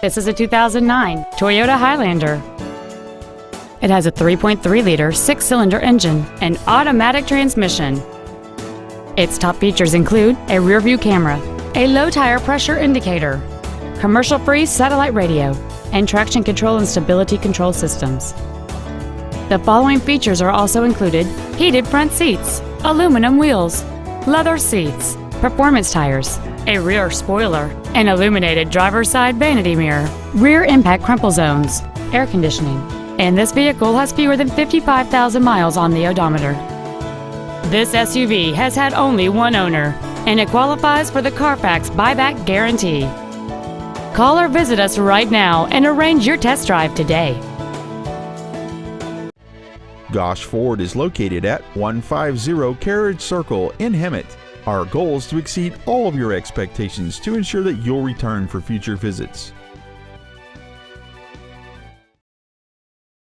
This is a 2009 Toyota Highlander. It has a 3.3-liter six-cylinder engine and automatic transmission. Its top features include a rear-view camera, a low-tire pressure indicator, commercial-free satellite radio, and traction control and stability control systems. The following features are also included: heated front seats, aluminum wheels, leather seats, performance tires, a rear spoiler, an illuminated driver's side vanity mirror, rear impact crumple zones, air conditioning, and this vehicle has fewer than 55,000 miles on the odometer. This SUV has had only one owner, and it qualifies for the Carfax buyback guarantee. Call or visit us right now and arrange your test drive today. Gosh Ford is located at 150 Carriage Circle in Hemet. Our goal is to exceed all of your expectations to ensure that you'll return for future visits.